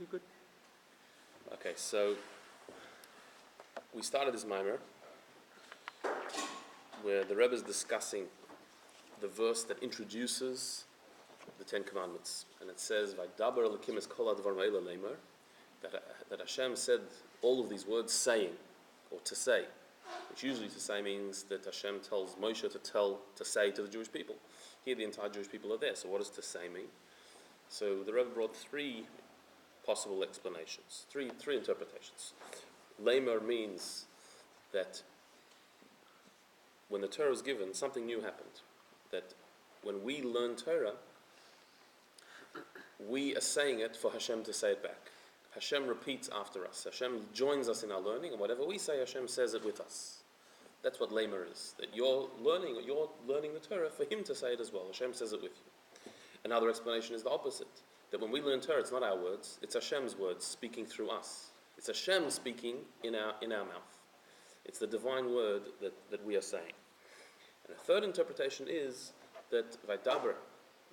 good. Okay, so we started this Maamar where the Rebbe is discussing the verse that introduces the Ten Commandments, and it says, "Vaydaber Elokim es kol hadvarim ha'ela leimer," that Hashem said all of these words, saying, or to say, which usually to say means that Hashem tells Moshe to say to the Jewish people. Here, the entire Jewish people are there. So, what does to say mean? So, the Rebbe brought three possible explanations, three interpretations. Leimer means that when the Torah was given, something new happened. That when we learn Torah, we are saying it for Hashem to say it back. Hashem repeats after us. Hashem joins us in our learning, and whatever we say, Hashem says it with us. That's what Leimer is. That you're learning the Torah for Him to say it as well. Hashem says it with you. Another explanation is the opposite. That when we learn Torah, it's not our words, it's Hashem's words speaking through us. It's Hashem speaking in our mouth. It's the divine word that we are saying. And a third interpretation is that Vaydaber,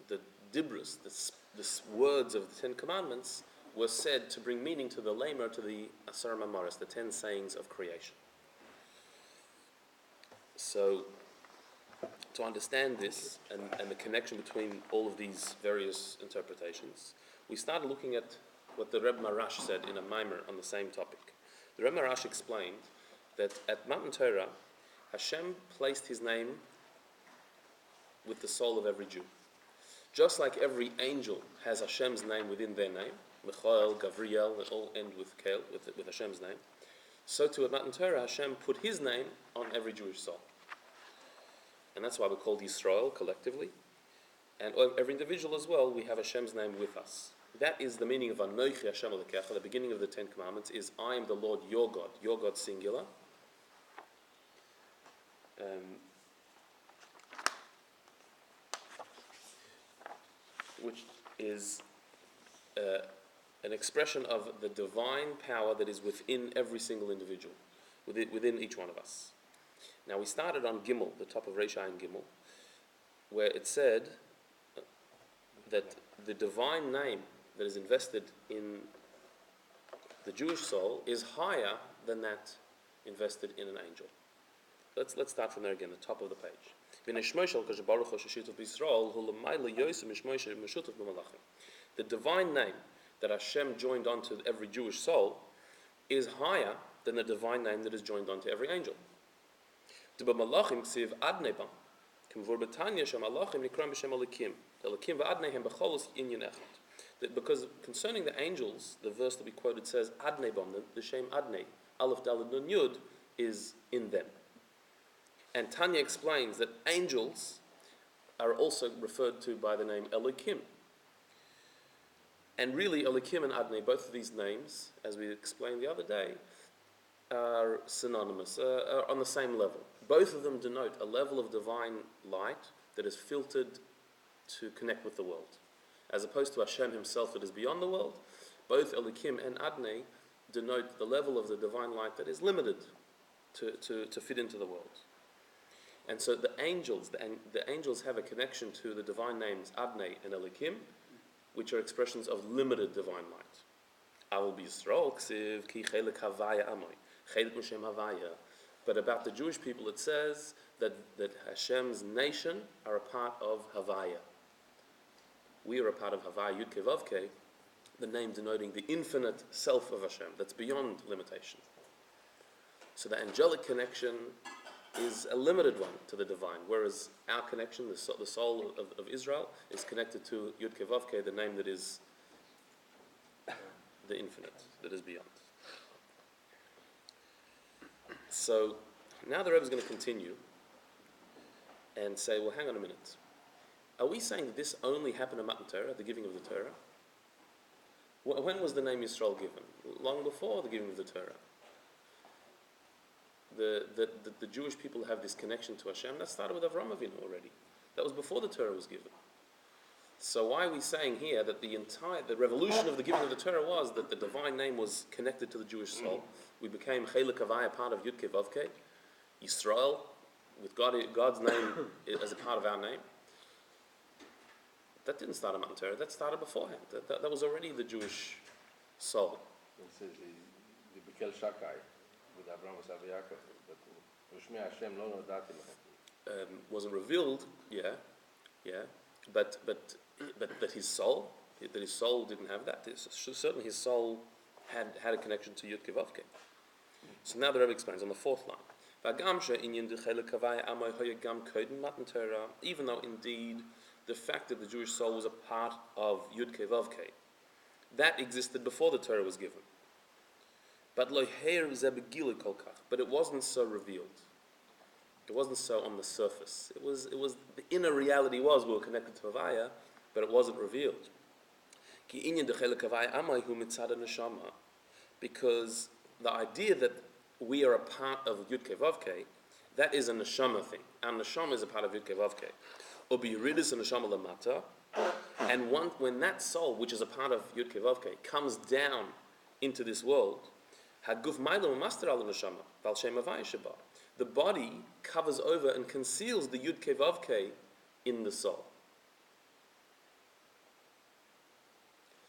the Dibros, the words of the Ten Commandments, were said to bring meaning to the Leimer, to the Asar Maamaris, the 10 sayings of creation. So, to understand this and the connection between all of these various interpretations, we started looking at what the Rebbe Marash said in a Maamar on the same topic. The Rebbe Marash explained that at Matan Torah, Hashem placed His name with the soul of every Jew. Just like every angel has Hashem's name within their name, Michael, Gavriel, they all end with Kael, with Hashem's name. So too at Matan Torah, Hashem put His name on every Jewish soul. And that's why we're called Yisrael collectively. And every individual as well, we have Hashem's name with us. That is the meaning of Anochi Hashem Elokecha, the beginning of the Ten Commandments, is I am the Lord your God singular. Which is an expression of the divine power that is within every single individual, within each one of us. Now we started on Gimel, the top of Reish Ayin Gimel, where it said that the divine name that is invested in the Jewish soul is higher than that invested in an angel. Let's start from there again, the top of the page. The divine name that Hashem joined onto every Jewish soul is higher than the divine name that is joined onto every angel. Because concerning the angels, the verse that we quoted says Adnei Bam, the Shem Adnei, Aleph Daled Nun Yud is in them. And Tanya explains that angels are also referred to by the name Elokim. And really, Elokim and Adnei, both of these names, as we explained the other day, are synonymous, are on the same level. Both of them denote a level of divine light that is filtered to connect with the world. As opposed to Hashem Himself that is beyond the world, both Elokim and Adnei denote the level of the divine light that is limited to fit into the world. And so the angels have a connection to the divine names Adnei and Elokim, which are expressions of limited divine light. But about the Jewish people, it says that Hashem's nation are a part of Havaya. We are a part of Havaya, Yud Kei Vav Kei, the name denoting the infinite self of Hashem, that's beyond limitation. So the angelic connection is a limited one to the divine, whereas our connection, the soul of Israel, is connected to Yud Kei Vav Kei, the name that is the infinite, that is beyond. So now the Rebbe is going to continue and say, well, hang on a minute. Are we saying that this only happened in Matan Torah, the giving of the Torah? When was the name Yisrael given? Long before the giving of the Torah. The Jewish people have this connection to Hashem. That started with Avraham Avinu already. That was before the Torah was given. So why are we saying here that the revolution of the giving of the Torah was that the divine name was connected to the Jewish soul? We became Chelek Havaya, part of Yud Kei Vav Kei, Yisrael, with God's name as a part of our name. That didn't start in Matan Torah. That started beforehand. That was already the Jewish soul. It says the Bekel Shakai with Abraham was Yaakov, but Ushmi Hashem lo nodati lachem. Wasn't revealed, but his soul, didn't have that. Certainly his soul had a connection to Yud Kevavke. So now the Rebbe explains on the fourth line. Even though indeed the fact that the Jewish soul was a part of Yud Kevavke, that existed before the Torah was given. But it wasn't so revealed. It wasn't so on the surface. It was the inner reality was we were connected to Havaya, but it wasn't revealed. Because the idea that we are a part of Yud Kevavke, that is a neshama thing. Our neshama is a part of Yud Kevavke. And when that soul, which is a part of Yud Kevavke, comes down into this world, the body covers over and conceals the Yud Kevavke in the soul.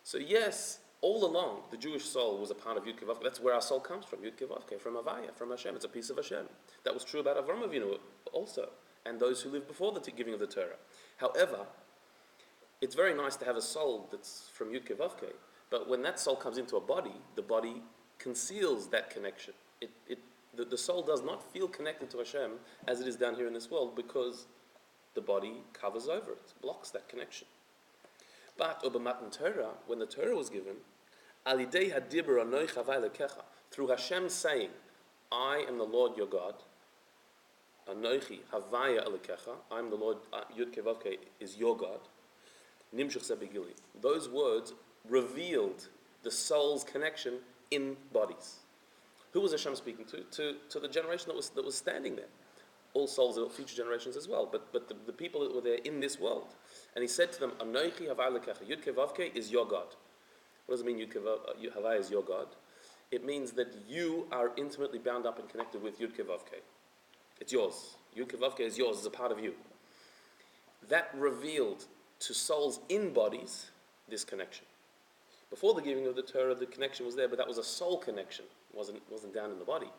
So yes, all along, the Jewish soul was a part of Yud Kevavke. That's where our soul comes from, Yud Kevavke, from Havaya, from Hashem. It's a piece of Hashem. That was true about Avraham Avinu also, and those who lived before the giving of the Torah. However, it's very nice to have a soul that's from Yud Kevavke, but when that soul comes into a body, the body conceals that connection. The soul does not feel connected to Hashem as it is down here in this world because the body covers over it, blocks that connection. But Torah, when the Torah was given, through Hashem saying, I am the Lord your God, Anochi Havaya Alekecha, I am the Lord, Yud Kevavke is your God, those words revealed the soul's connection in bodies. Who was Hashem speaking to the generation that was standing there. All souls are future generations as well, but the people that were there in this world. And he said to them, Anochi Havaya Alekecha, Yud Kevavke is your God. What does it mean, Yud Havaya is your God? It means that you are intimately bound up and connected with Yud Kevavke. It's yours. Yud Kevavke is yours, it's a part of you. That revealed to souls in bodies this connection. Before the giving of the Torah, the connection was there, but that was a soul connection. It wasn't down in the body.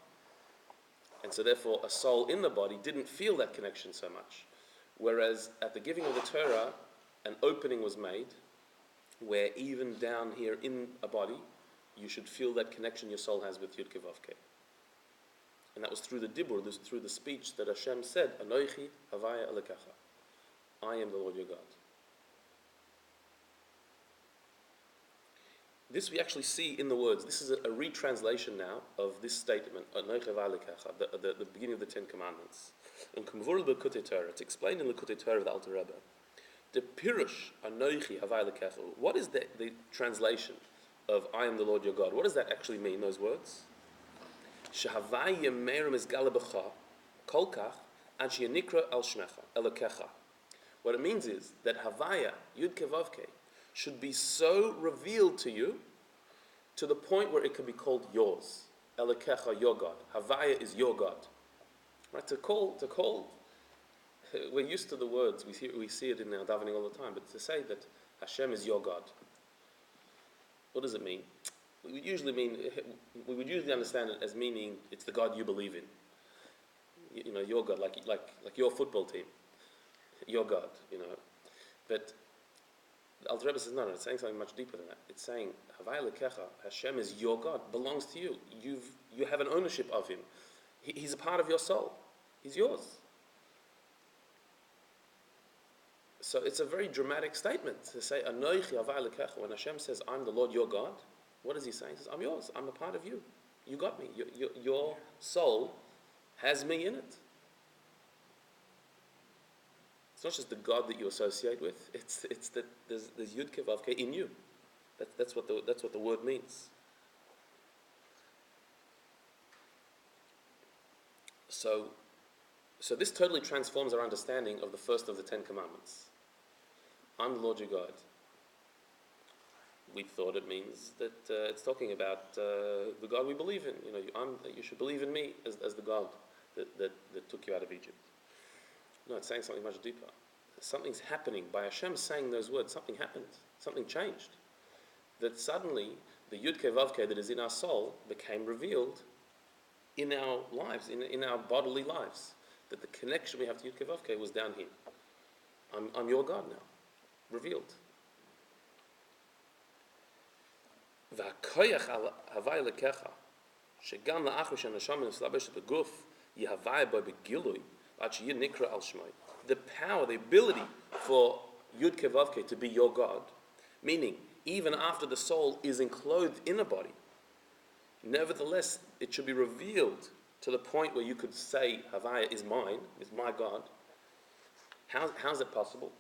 And so therefore, a soul in the body didn't feel that connection so much. Whereas at the giving of the Torah, an opening was made where even down here in a body, you should feel that connection your soul has with Yud Kevavke. And that was through the dibur, through the speech that Hashem said, Anochi Havaya Alekecha, I am the Lord your God. This we actually see in the words. This is a retranslation now of this statement, Anochi Havaya Alekecha, the beginning of the Ten Commandments. And it's explained in the Likutei Torah of the Alter Rebbe. The Pirush, Anochi Havaya Alekecha, what is the translation of I am the Lord your God? What does that actually mean, those words? Shehavaya merim is galabacha kolkach and sheyanikra al shmecha elakecha. What it means is that Havaya Yud Kevavke should be so revealed to you to the point where it can be called yours. Elakecha, your God. Havaya is your God. Right? To call. We're used to the words. We see it in our davening all the time. But to say that Hashem is your God, what does it mean? We would usually understand it as meaning it's the God you believe in. You know, your God, like your football team, your God. You know, but the Alter Rebbe says no. It's saying something much deeper than that. It's saying Havaya Lekecha, Hashem is your God, belongs to you. You have an ownership of Him. He's a part of your soul. He's yours. So it's a very dramatic statement to say Anochi Havaya Lekecha. When Hashem says I'm the Lord your God, what is He saying? He says I'm yours. I'm a part of you. You got me. Your soul has me in it. It's not just the God that you associate with. It's that there's Yud Kevavke in you. That's what the word means. So this totally transforms our understanding of the first of the Ten Commandments. I'm the Lord your God. We thought it means that it's talking about the God we believe in. You know, you should believe in me as the God that took you out of Egypt. No, it's saying something much deeper. Something's happening. By Hashem saying those words, something happened. Something changed. That suddenly the Yud Kei Vav Kei that is in our soul became revealed in our lives, in our bodily lives. That the connection we have to Yud Kei Vav Kei was down here. I'm your God now, revealed. והכוח הווי לקחה, שגם לאחר שהנשמה נסלבשת בגוף, יהווה בו בגילוי, עד שיהיה נקרא על שמוי. The power, the ability for Yud Kei Vav Kei to be your God, meaning even after the soul is enclosed in a body, nevertheless it should be revealed to the point where you could say Havaya is mine, is my God. How's it possible?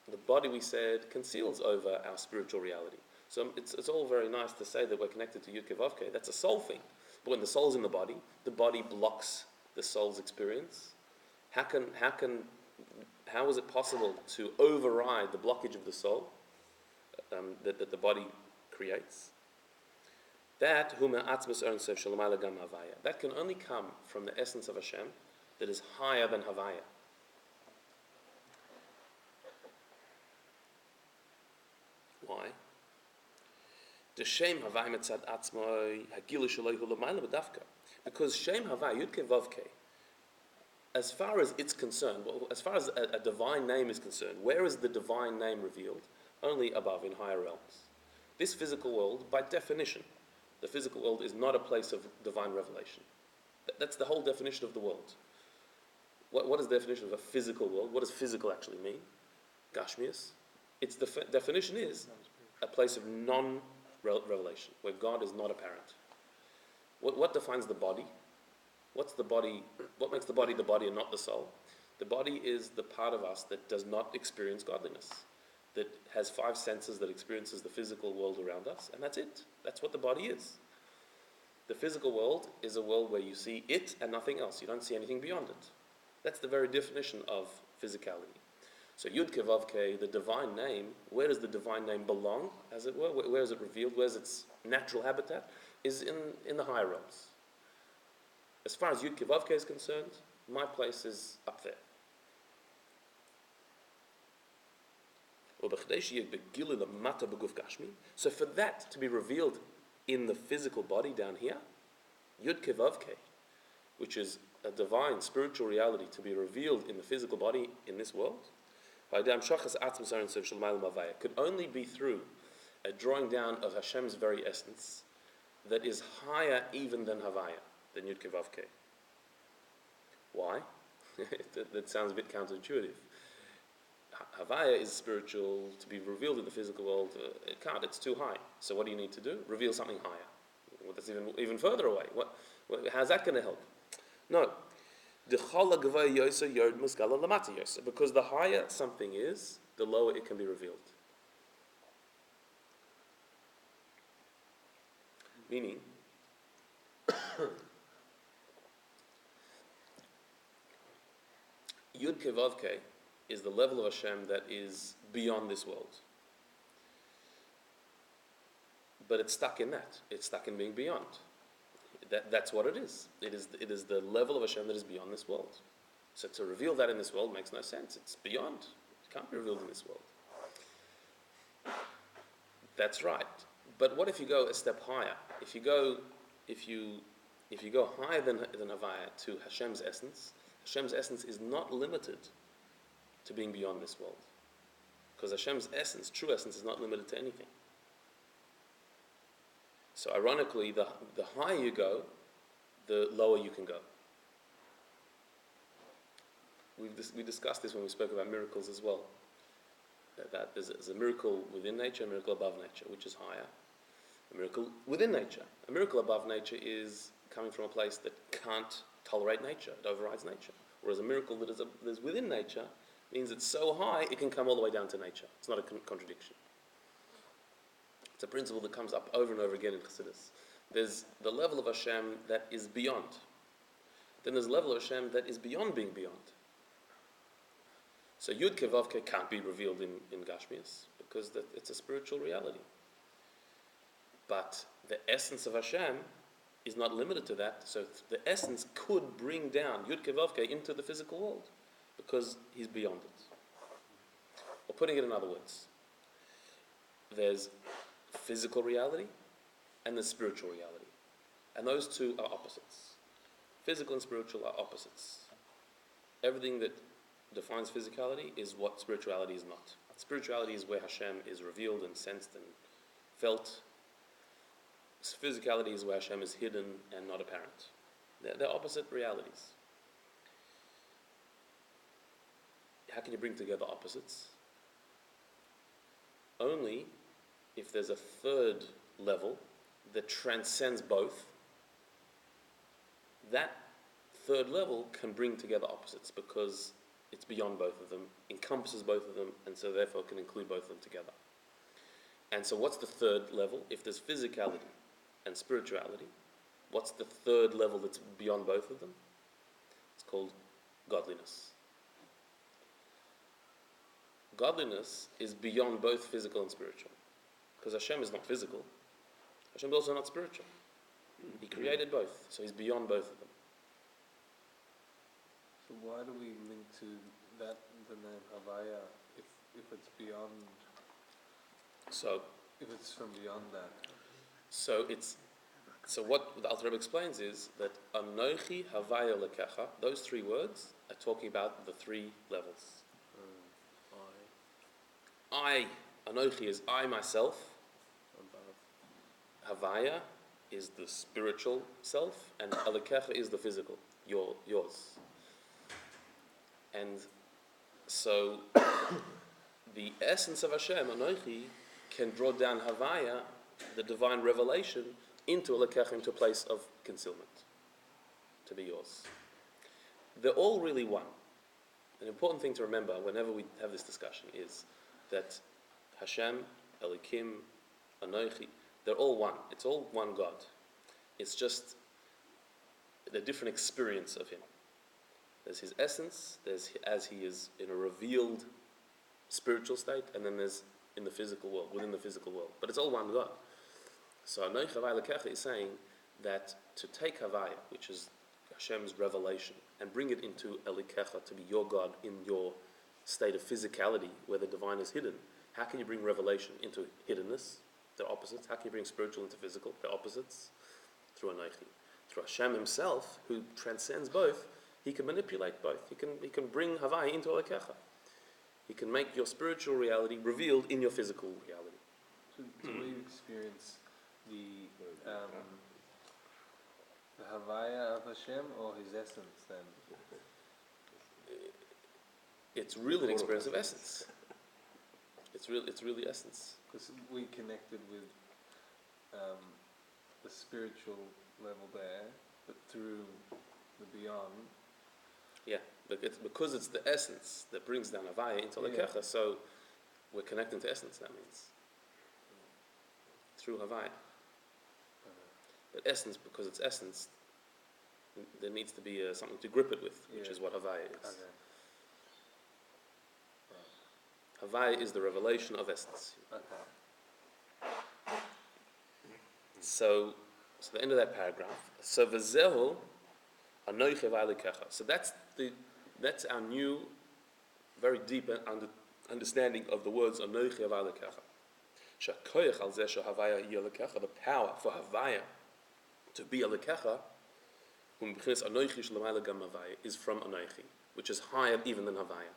The body, we said, conceals over our spiritual reality. So it's all very nice to say that we're connected to Yud Kei Vav Kei. That's a soul thing. But when the soul's in the body blocks the soul's experience. How is it possible to override the blockage of the soul that the body creates? That can only come from the essence of Hashem that is higher than Havaya. Why? Because Shem Havaya, Yud Kei Vav Kei, as far as it's concerned, as far as a divine name is concerned, where is the divine name revealed? Only above, in higher realms. This physical world, by definition, the physical world is not a place of divine revelation. That's the whole definition of the world. What is the definition of a physical world? What does physical actually mean? Gashmias. Its definition is a place of non-revelation, where God is not apparent. What defines the body? What's the body? What makes the body and not the soul? The body is the part of us that does not experience godliness, that has 5 senses, that experiences the physical world around us, and that's it. That's what the body is. The physical world is a world where you see it and nothing else. You don't see anything beyond it. That's the very definition of physicality. So Yud Kei Vav Kei, the divine name, where does the divine name belong, as it were? Where is it revealed? Where's its natural habitat? Is in the higher realms. As far as Yud Kei Vav Kei is concerned, my place is up there. So for that to be revealed in the physical body down here, Yud Kei Vav Kei, which is a divine spiritual reality to be revealed in the physical body in this world, could only be through a drawing down of Hashem's very essence that is higher even than Havaya, than Yud Kei Vav Kei. Why? That sounds a bit counterintuitive. Havaya is spiritual, to be revealed in the physical world, it can't, it's too high. So what do you need to do? Reveal something higher. Well, that's even further away. How's that going to help? No. Because the higher something is, the lower it can be revealed. Meaning, Yud Kei Vav Kei is the level of Hashem that is beyond this world. But it's stuck in that. It's stuck in being beyond. That's what it is. It is the level of Hashem that is beyond this world. So to reveal that in this world makes no sense. It's beyond. It can't be revealed in this world. That's right. But what if you go a step higher? If you go higher than Havaya to Hashem's essence is not limited to being beyond this world. Because Hashem's essence, true essence, is not limited to anything. So ironically, the higher you go, the lower you can go. We discussed this when we spoke about miracles as well. That there's a miracle within nature, a miracle above nature, which is higher. A miracle within nature. A miracle above nature is coming from a place that can't tolerate nature. It overrides nature. Whereas a miracle that is within nature means it's so high it can come all the way down to nature. It's not a contradiction. It's a principle that comes up over and over again in Chassidus. There's the level of Hashem that is beyond. Then there's a level of Hashem that is beyond being beyond. So Yud Kei Vav Kei can't be revealed in Gashmias because it's a spiritual reality. But the essence of Hashem is not limited to that. So the essence could bring down Yud Kei Vav Kei into the physical world because he's beyond it. Or putting it in other words, there's physical reality and there's spiritual reality. And those two are opposites. Physical and spiritual are opposites. Everything that defines physicality is what spirituality is not. Spirituality is where Hashem is revealed and sensed and felt. Physicality is where Hashem is hidden and not apparent. They're opposite realities. How can you bring together opposites? Only if there's a third level that transcends both. That third level can bring together opposites because it's beyond both of them, encompasses both of them, and so therefore can include both of them together. And so what's the third level? If there's physicality and spirituality, what's the third level that's beyond both of them? It's called godliness. Godliness is beyond both physical and spiritual. Because Hashem is not physical. Hashem is also not spiritual. He created both, so he's beyond both of them. So why do we link to that the name Havaya if it's beyond? So if it's from beyond that. So what the Alter Rebbe explains is that Anochi Havaya Lekecha, those three words are talking about the three levels. I, Anochi is I myself. Havaya is the spiritual self, and Alekecha is the physical, yours. And so the essence of Hashem, Anochi, can draw down Havaya, the divine revelation, into Alekecha, into a place of concealment, to be yours. They're all really one. An important thing to remember whenever we have this discussion is that Hashem, Elikim, Anochi, they're all one. It's all one God. It's just a different experience of Him. There's His essence, there's as He is in a revealed spiritual state, and then there's in the physical world, within the physical world. But it's all one God. So Anochi Havaya Lekecha is saying that to take Havaya, which is Hashem's revelation, and bring it into Elikecha, to be your God in your state of physicality, where the divine is hidden. How can you bring revelation into hiddenness? They're opposites. How can you bring spiritual into physical? They're opposites. Through Anochi. Through Hashem himself, who transcends both, he can manipulate both. He can bring Havaya into Alekecha. He can make your spiritual reality revealed in your physical reality. So we experience the Havaya of Hashem, or His essence then? It's really an experience of essence. It's really essence. Because we connected with the spiritual level there, but through the beyond. Yeah, but because it's the essence that brings down Havaya into Lekecha, so we're connecting to essence, that means. Through Havaya. But essence, because it's essence, there needs to be something to grip it with, which is what Havaya is. Okay. Havaya is the revelation of essence. Okay. So the end of that paragraph. So v'zehu anochi Havaya Lekecha. So that's our new, very deep understanding of the words anochi Havaya Lekecha. Shakoyach al zeh shehavaya yeh Lekecha. The power for Havaya to be a Lekecha, is from Anochi, which is higher even than Havaya.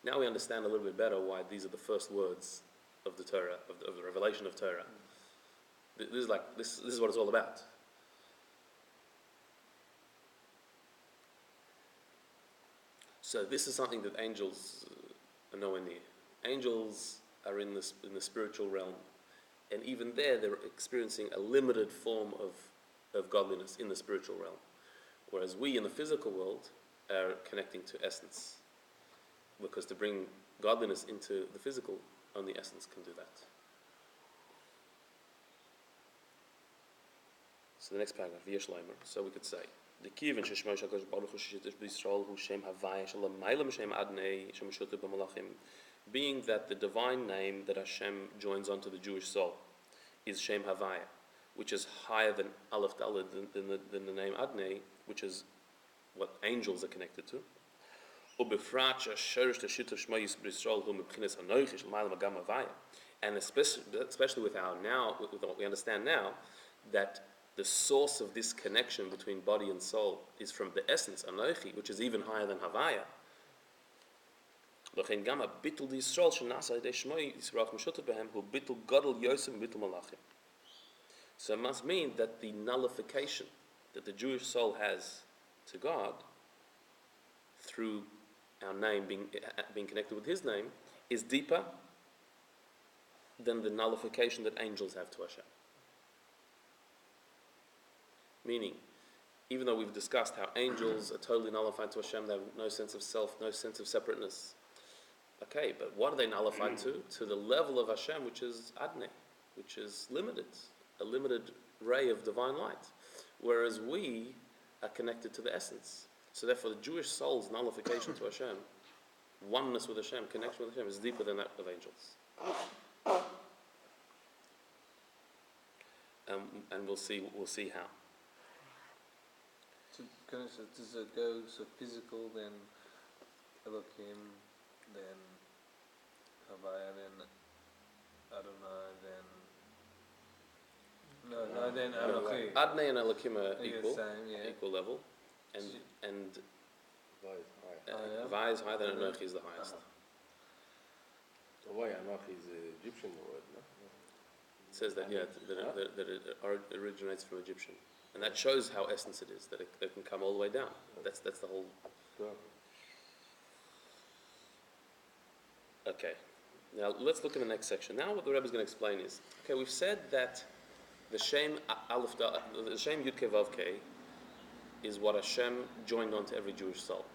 Now we understand a little bit better why these are the first words of the Torah, of the revelation of Torah. This is what it's all about. So this is something that angels are nowhere near. Angels are in the spiritual realm, and even there they're experiencing a limited form of godliness in the spiritual realm, whereas we in the physical world are connecting to essence, because to bring godliness into the physical, only essence can do that. So the next paragraph, V'yeshleimer. So we could say, the kivin sheshmo shakadosh baruch hu sheshitish b'Yisrael hu shem havaya shalamaylam shem adnei shemishutu b'malachim, being that the divine name that Hashem joins onto the Jewish soul is Shem Havaya, which is higher than Aleph Daled, than the name Adnei, which is what angels are connected to. And especially with what we understand now, that the source of this connection between body and soul is from the essence, Anochi, which is even higher than Havaya. So it must mean that the nullification that the Jewish soul has to God through our name being connected with His name is deeper than the nullification that angels have to Hashem. Meaning, even though we've discussed how angels are totally nullified to Hashem, they have no sense of self, no sense of separateness. Okay, but what are they nullified to? To the level of Hashem, which is Adne, which is limited, a limited ray of divine light. Whereas we are connected to the essence. So therefore the Jewish soul's nullification to Hashem, oneness with Hashem, connection with Hashem, is deeper than that of angels. And we'll see how. So, does it go so physical, then Elohim, then Havaya, then Adonai, then Elohim. Adonai and Elohim are equal, same, yeah. equal level, and Havaya is higher than Anochi is the highest. Why Anochi is an Egyptian word, no? It says that that it originates from Egyptian, and that shows how essence it is, that it can come all the way down. That's the whole. Okay, now let's look at the next section. Now what the Rebbe is going to explain is, okay, we've said that the Shem Yud Kei Vav Kei is what Hashem joined onto every Jewish soul.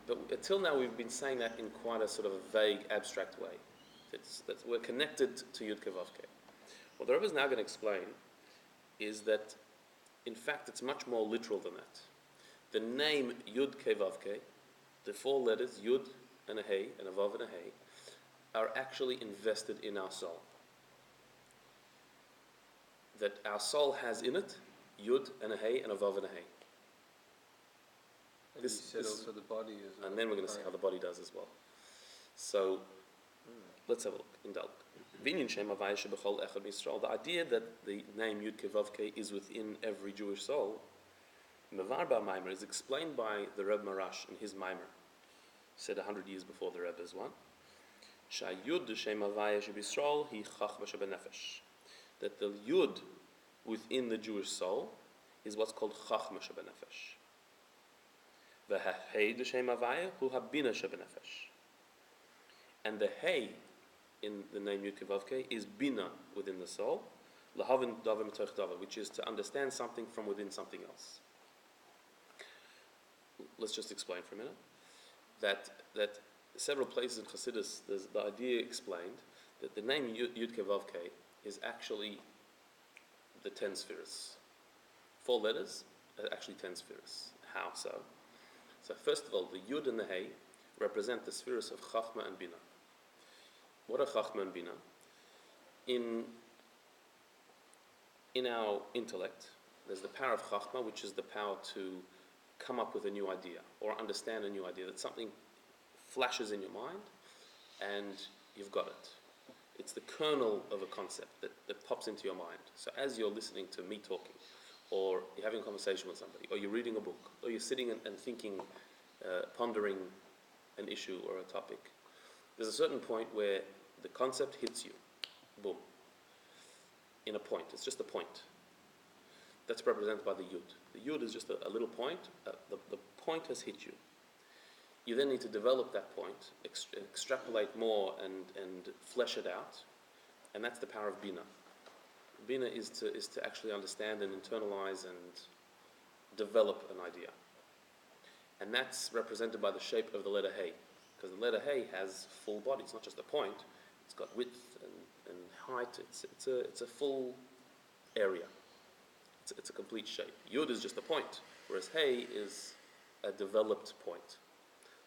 But until now we've been saying that in quite a sort of a vague, abstract way. That we're connected to Yud Kei Vav Kei. What the Rebbe is now going to explain is that, in fact, it's much more literal than that. The name Yud Kei Vav Kei, the four letters Yud and a Hey and a Vav and a Hey, are actually invested in our soul. That our soul has in it Yud and a Hey and a Vav and a Hey. And you said also the body is. And then we're going to see how the body does as well. So let's have a look in Dalek. The idea that the name Yud Kei Vav Kei is within every Jewish soul, Maamar is explained by the Rebbe Marash in his Maamar, said 100 years before the Rebbe's one. That the Yud within the Jewish soul is what's called Chachma Shebenefesh. And the Hey in the name Yud Kei Vav Kei is Bina within the soul, which is to understand something from within something else. Let's just explain for a minute. That several places in Chassidus, there's the idea explained that the name Yud Kei Vav Kei is actually the 10 spheres. 4 letters are actually 10 spheres. How so? So first of all, the Yud and the Hey represent the spheres of Chachma and Bina. What are Chachma and Bina? In our intellect, there's the power of Chachma, which is the power to come up with a new idea or understand a new idea, that something flashes in your mind and you've got it. It's the kernel of a concept that pops into your mind. So as you're listening to me talking, or you're having a conversation with somebody, or you're reading a book, or you're sitting and thinking, pondering an issue or a topic, there's a certain point where the concept hits you. Boom. In a point. It's just a point. That's represented by the Yud. The Yud is just a little point. The point has hit you. You then need to develop that point, extrapolate more and flesh it out. And that's the power of Bina. Bina is to actually understand and internalize and develop an idea. And that's represented by the shape of the letter Hey. Because the letter Hey has full body. It's not just a point. It's got width and height. It's a full area. It's a complete shape. Yud is just a point, whereas Hey is a developed point.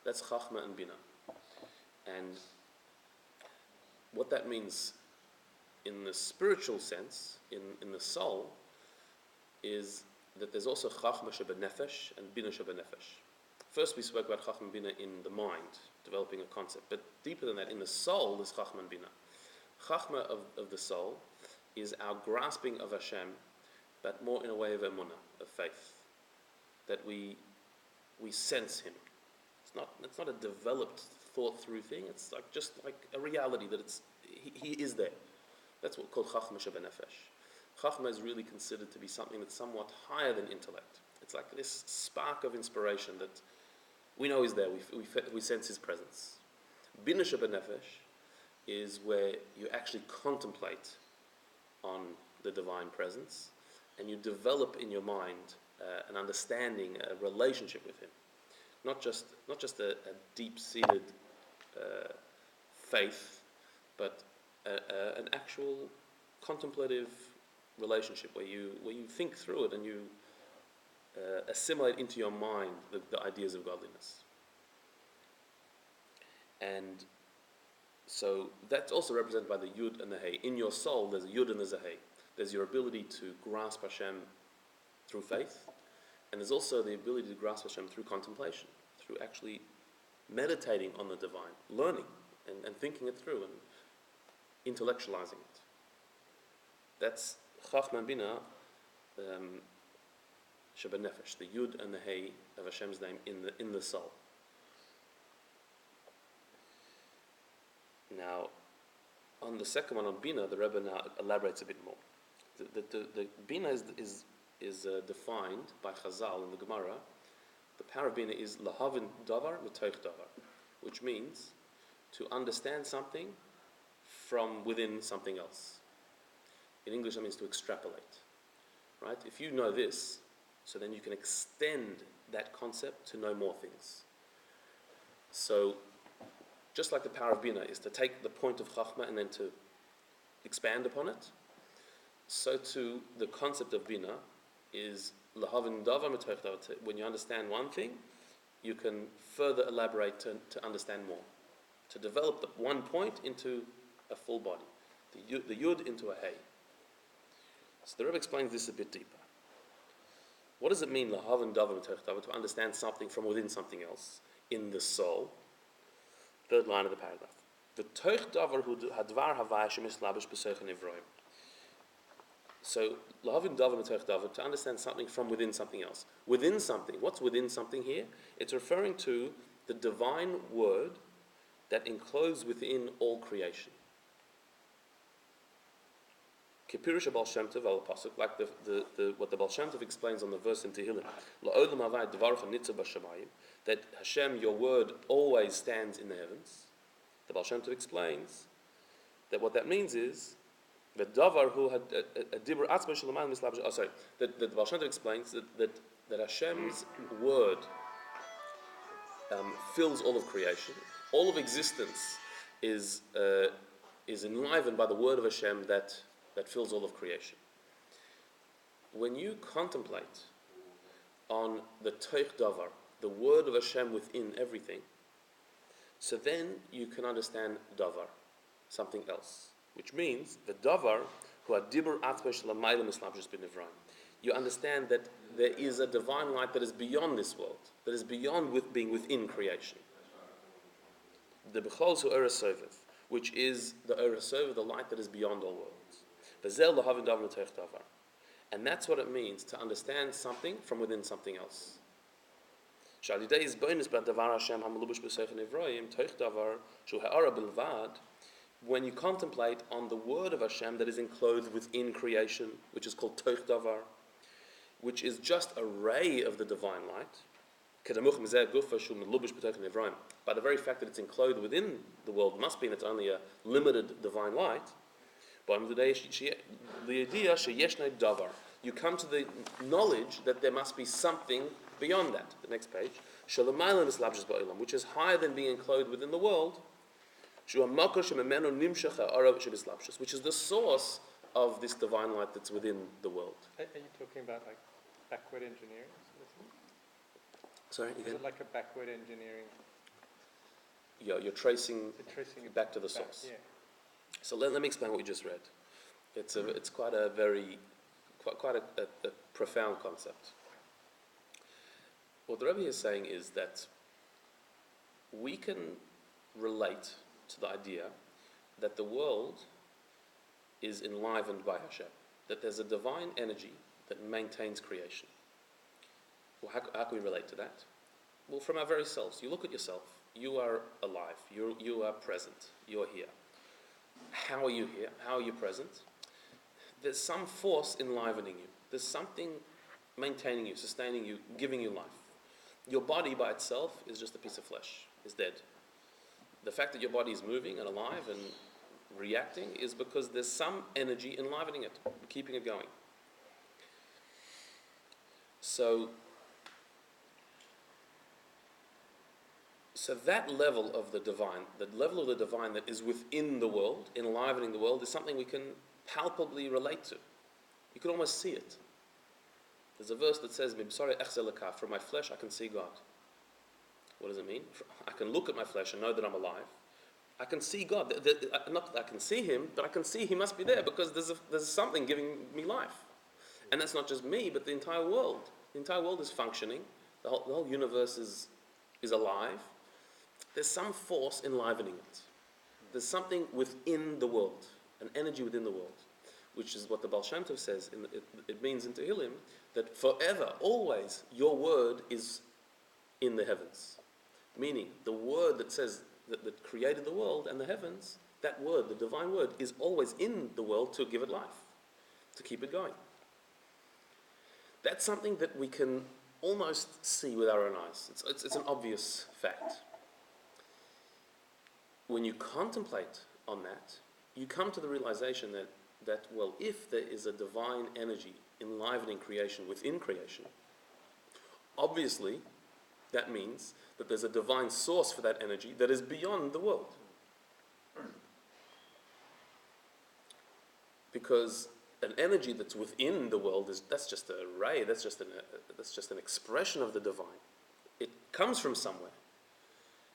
That's Chachma and Bina. And what that means in the spiritual sense, in the soul, is that there's also Chachma Shebenefesh and Bina Shebenefesh. First we spoke about Chachma and Bina in the mind, developing a concept. But deeper than that, in the soul, there's Chachma and Bina. Chachma of the soul is our grasping of Hashem, but more in a way of emunah, of faith, that we sense Him. It's not a developed, thought through thing. It's like just like a reality that He is there. That's what called Chachma Shebenefesh. Chachma is really considered to be something that's somewhat higher than intellect. It's like this spark of inspiration that we know is there. We sense His presence. Bina Shebenefesh is where you actually contemplate on the divine presence, and you develop in your mind an understanding, a relationship with Him. Not just a deep-seated faith, but an actual contemplative relationship where you think through it and you assimilate into your mind the ideas of godliness. And so that's also represented by the Yud and the Hey. In your soul, there's a Yud and there's a Hey. There's your ability to grasp Hashem through faith, and there's also the ability to grasp Hashem through contemplation, through actually meditating on the divine, learning and thinking it through and intellectualizing it. That's Chachma and Bina Shebenefesh, the Yud and the Hey of Hashem's name in the soul. Now, on the second one, on Bina, the Rebbe now elaborates a bit more. The Bina is defined by Chazal in the Gemara. The power of Bina is lahavin davar mitoich davar, which means to understand something from within something else. In English, that means to extrapolate. Right? If you know this, so then you can extend that concept to know more things. So, just like the power of Bina is to take the point of Chachma and then to expand upon it, so too the concept of Bina is lahavin davar mitoich davar. When you understand one thing, you can further elaborate to understand more, to develop the one point into a full body, the Yud into a Hey. So the Rebbe explains this a bit deeper. What does it mean, lahavin davar mitoich davar, to understand something from within something else in the soul? Third line of the paragraph. The toich davar hu hadvar havai shemislabish b'seichen nivroim. So, lahavin davar mitoich davar, to understand something from within something else. Within something. What's within something here? It's referring to the divine word that encloses within all creation. Kipirish Baal Shem Tov al pasuk, like what the Baal Shem Tov explains on the verse in Tehillim, la'olam havai dvarcha nitzah b'shamayim, that Hashem, your word, always stands in the heavens. The Baal Shem Tov explains that what that means is that davar who had a dibur atzma shalaman mislabish. Oh, sorry. That the Baal Shem Tov explains that Hashem's word fills all of creation. All of existence is enlivened by the word of Hashem that fills all of creation. When you contemplate on the toich davar, the word of Hashem within everything, so then you can understand davar, something else, which means the davar who are dibur atzma shalamayim mislabshus b'nivraim. You understand that there is a divine light that is beyond this world, that is beyond being within creation. The b'chol hu eres sovev, which is the eres sovev, the light that is beyond all worlds. V'zel lahavin davar mitoich davar, and that's what it means to understand something from within something else. Shalidei is bonus b'davar Hashem hamalubush b'seichen nivroim toich davar shu ha'ara bilvad. When you contemplate on the word of Hashem that is enclosed within creation, which is called toich davar, which is just a ray of the divine light, by the very fact that it's enclosed within the world must mean it's only a limited divine light. You come to the knowledge that there must be something beyond that. The next page, which is higher than being enclosed within the world, which is the source of this divine light that's within the world. Are you talking about like backward engineering? Sorry, is it like a backward engineering? Yeah, you're tracing it back to the source. Yeah. So let me explain what we just read. It's quite a profound concept. What the Rebbe is saying is that we can relate to the idea that the world is enlivened by Hashem. That there's a divine energy that maintains creation. Well, how can we relate to that? Well, from our very selves. You look at yourself. You are alive. You are present. You're here. How are you here? How are you present? There's some force enlivening you. There's something maintaining you, sustaining you, giving you life. Your body by itself is just a piece of flesh. It's dead. The fact that your body is moving and alive and reacting is because there's some energy enlivening it, keeping it going. So that level of the divine that is within the world, enlivening the world, is something we can palpably relate to. You can almost see it. There's a verse that says, "From my flesh I can see God." What does it mean? I can look at my flesh and know that I'm alive. I can see God. Not that I can see Him, but I can see He must be there because there's something giving me life. And that's not just me, but the entire world. The entire world is functioning. The whole universe is alive. There's some force enlivening it. There's something within the world, an energy within the world, which is what the Baal Shem Tov says. It means in Tehillim that forever, always, your word is in the heavens. Meaning, the word that says that created the world and the heavens, that word, the divine word, is always in the world to give it life, to keep it going. That's something that we can almost see with our own eyes. It's an obvious fact. When you contemplate on that, you come to the realization that well, if there is a divine energy enlivening creation within creation, obviously that means that there's a divine source for that energy that is beyond the world. Because an energy that's within the world that's just a ray, that's just an expression of the divine. It comes from somewhere.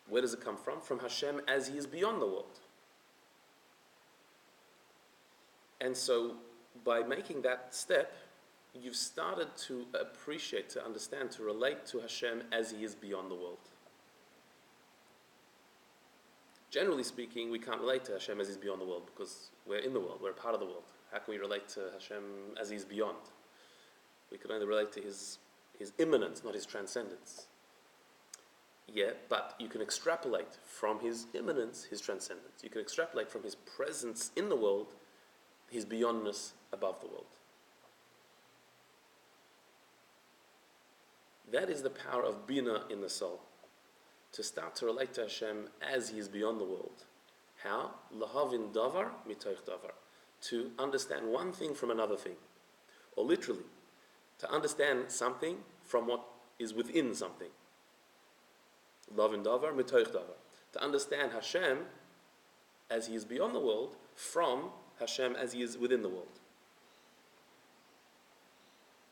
Where does it come from? From Hashem as He is beyond the world. And so, by making that step, you've started to appreciate, to understand, to relate to Hashem as He is beyond the world. Generally speaking, we can't relate to Hashem as He's beyond the world because we're in the world, we're a part of the world. How can we relate to Hashem as He's beyond? We can only relate to His immanence, not His transcendence. Yeah, but you can extrapolate from His immanence, His transcendence. You can extrapolate from His presence in the world, His beyondness above the world. That is the power of Bina in the soul. To start to relate to Hashem as He is beyond the world. How? Lahavin davar mitoich davar. To understand one thing from another thing. Or literally, to understand something from what is within something. Lavin davar mitoich davar. To understand Hashem as He is beyond the world from Hashem as He is within the world.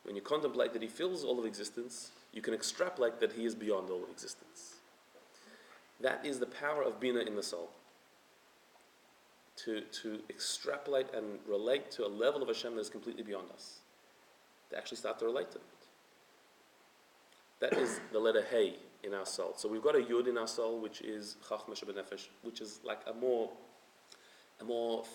When you contemplate that He fills all of existence, you can extrapolate that He is beyond all of existence. That is the power of Bina in the soul. To extrapolate and relate to a level of Hashem that is completely beyond us. To actually start to relate to it. That is the letter Hey in our soul. So we've got a Yud in our soul, which is Chachma Shebenefesh, which is like a more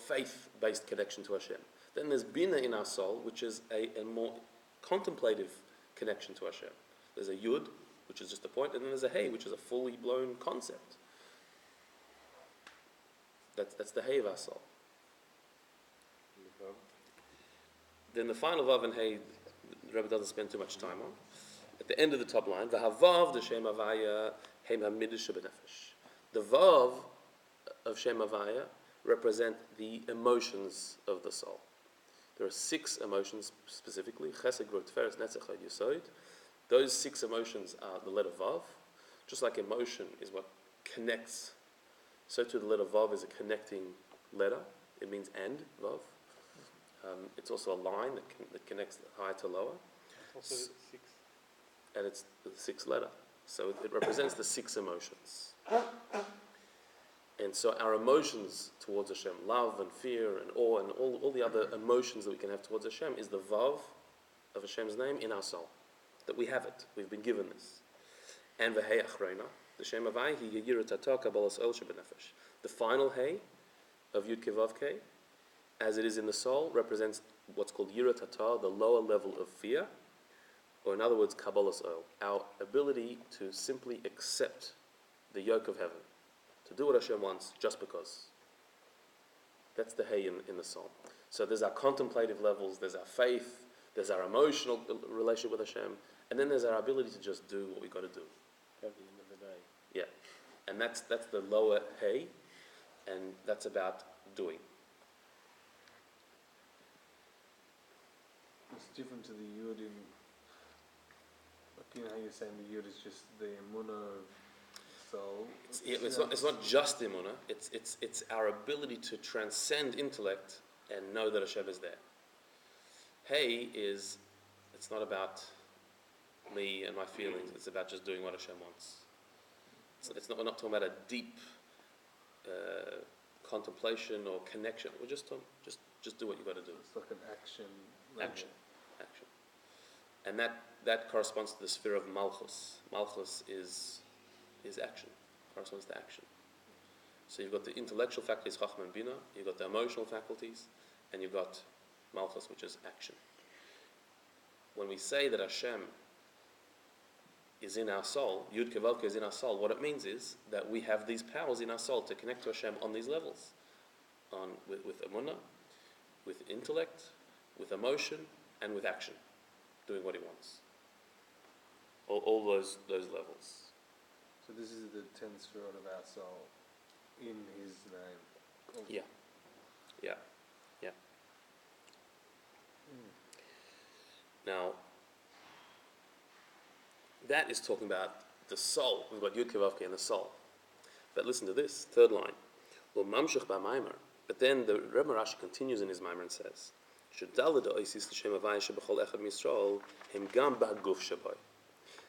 faith-based connection to Hashem. Then there's Bina in our soul, which is a more contemplative connection to Hashem. There's a Yud, which is just a point, and then there's a Hey, which is a fully blown concept. That's the Hey of our soul. Then the final Vav and Hey, the Rebbe doesn't spend too much time on. At the end of the top line, V'havav the Shem Havaya Hem HaMidrash Benefesh. The Vav of Shem Havaya represent the emotions of the soul. There are 6 emotions specifically: Chesed, Gvur, Tiferes, Netzach, Hod, Yesod. Those 6 emotions are the letter Vav. Just like emotion is what connects, so too the letter Vav is a connecting letter. It means and, Vav. It's also a line that connects high to lower. Also 6. And it's the 6th letter. So it represents the 6 emotions. And so our emotions towards Hashem, love and fear and awe and all the other emotions that we can have towards Hashem, is the Vav of Hashem's name in our soul. That we have it. We've been given this. And the Hey Achrona, the Shem Havai, the final Hey of Yud Kei Vav Kei, as it is in the soul, represents what's called yirat hatah, the lower level of fear, or in other words, kabbalas oil, our ability to simply accept the yoke of heaven, to do what Hashem wants just because. That's the hay in the soul. So there's our contemplative levels, there's our faith, there's our emotional relationship with Hashem, and then there's our ability to just do what we got to do. At the end of the day. Yeah, and that's the lower hay, and that's about doing. It's different to the yud in, like, you know how you're saying the yud is just the emunah of soul. It's not just imunah. It's our ability to transcend intellect and know that Hashem is there. Hey it's not about me and my feelings. It's about just doing what Hashem wants. We're not talking about a deep contemplation or connection. We're just talking, just do what you got to do. It's like an action. Action. And that corresponds to the sphere of Malchus. Malchus is action, corresponds to action. So you've got the intellectual faculties, Chachma and Bina, you've got the emotional faculties, and you've got Malchus, which is action. When we say that Hashem is in our soul, Yud Kevavke is in our soul, what it means is that we have these powers in our soul to connect to Hashem on these levels, with emunah, with intellect, with emotion, and with action, doing what He wants. All those levels. So this is the 10th spirit of our soul in His name. Yeah. Now, that is talking about the soul. We've got Yud Kevavke and the soul. But listen to this, third line. Well, Mamshech ba Maamar. But then the Rebbe Rashi continues in his Maamar and says,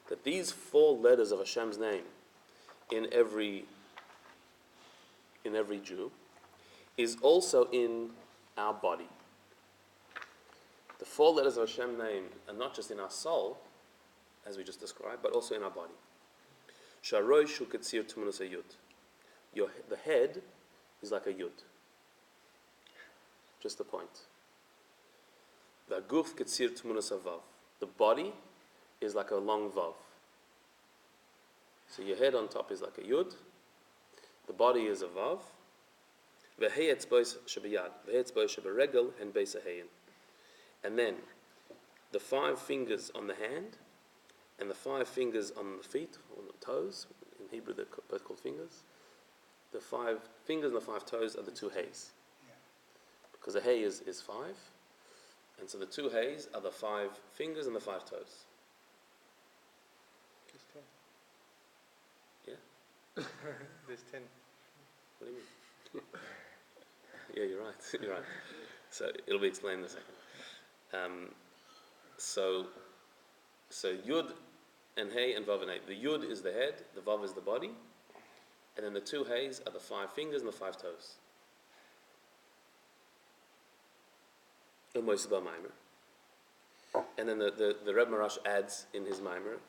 that these 4 letters of Hashem's name in every Jew is also in our body. The 4 letters of Hashem's name are not just in our soul, as we just described, but also in our body. The head is like a yud. Just the point. The body is like a long vav. So your head on top is like a yud. The body is a vav. And then the 5 fingers on the hand and the 5 fingers on the feet, on the toes. In Hebrew they're both called fingers. The 5 fingers and the 5 toes are the 2 hays. Because a hay is 5. And so the 2 hays are the 5 fingers and the 5 toes. There's 10. Yeah? There's 10. What do you mean? Yeah, you're right. So it'll be explained in a second. So Yud and Hey and Vav and Hey. The Yud is the head, the Vav is the body, and then the 2 Heys are the 5 fingers and the 5 toes. And then the Rebbe Marash adds in his Maamar,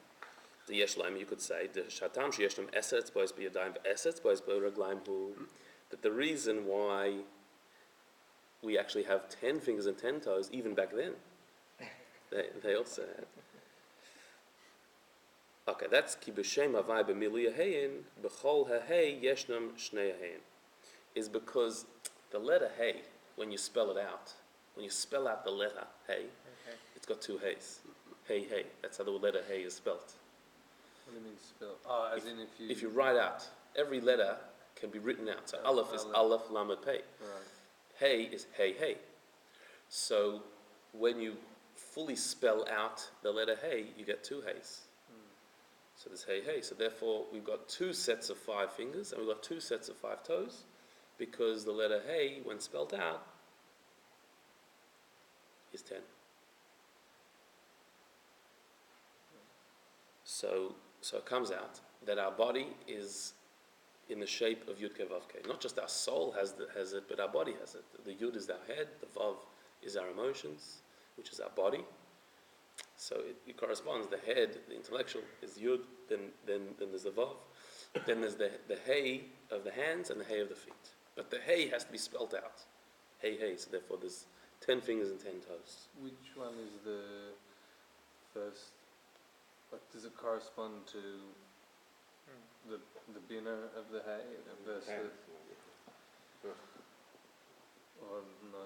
the Yeshlaim, you could say, the Shatam Sheyeshlaim Esetz Bois B'Yadayim Esetz Bois B'Raglaim Hu, that the reason why we actually have 10 fingers and 10 toes, even back then, they also had. Okay, that's Ki B'Shem Havai B'Mili Hayin B'Chol HaHei Yeshnam Shnei Hayin, is because the letter Hey, when you spell it out, when you spell out the letter Hey, it's got 2 Heys. Hey, hey. That's how the letter Hey is spelt. What do you mean spell? Oh, as in if you write out, every letter can be written out. So Aleph is Aleph Lamed Pei. Right. Hey is Hey, hey. So when you fully spell out the letter Hey, you get 2 Heys. So there's Hey, hey. So therefore, we've got 2 sets of 5 fingers and we've got 2 sets of 5 toes, because the letter Hey, when spelled out, is 10. So it comes out that our body is in the shape of Yud Kei Vav Kei. Not just our soul has it, but our body has it. The Yud is our head, the Vav is our emotions, which is our body. So it corresponds. The head, the intellectual, is Yud. Then there's the Vav. Then there's the Hey of the hands and the Hey of the feet. But the Hey has to be spelt out. hey, hey. So therefore there's 10 fingers and 10 toes. Which one is the first? Like, does it correspond to the binner of the hay versus, Hands. or no?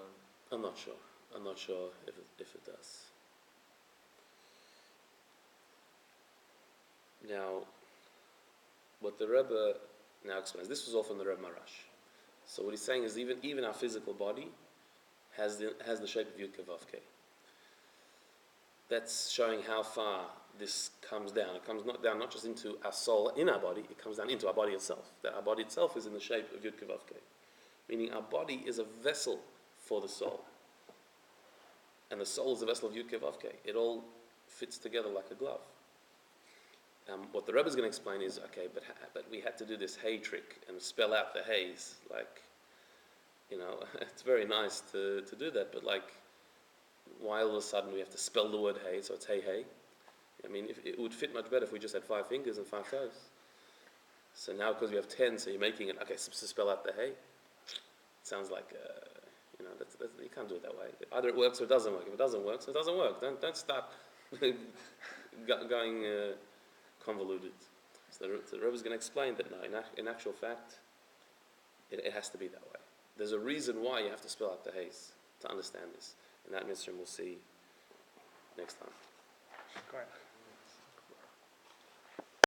I'm not sure. I'm not sure if it does. Now, what the Rebbe now explains, this was all from the Rebbe Marash. So what he's saying is even our physical body has the shape of Yud Kei Vav Kei. That's showing how far this comes down. It comes not down not just into our soul in our body, it comes down into our body itself. That our body itself is in the shape of Yud Kei Vav Kei. Meaning our body is a vessel for the soul. And the soul is a vessel of Yud Kei Vav Kei. It all fits together like a glove. What the Rebbe is going to explain is, okay, but we had to do this hay trick and spell out the hays. Like, it's very nice to do that, but like, why all of a sudden we have to spell the word hay, so it's hey, hey? I mean, it would fit much better if we just had 5 fingers and 5 toes. So now because we have 10, so you're making it, okay, so spell out the hay. It sounds like, that's, you can't do it that way. Either it works or it doesn't work. If it doesn't work, so it doesn't work. Don't start going convoluted. So the Rebbe is going to explain that no, in actual fact, it has to be that way. There's a reason why you have to spell out the hays to understand this. And that mitzvah we'll see next time. Correct.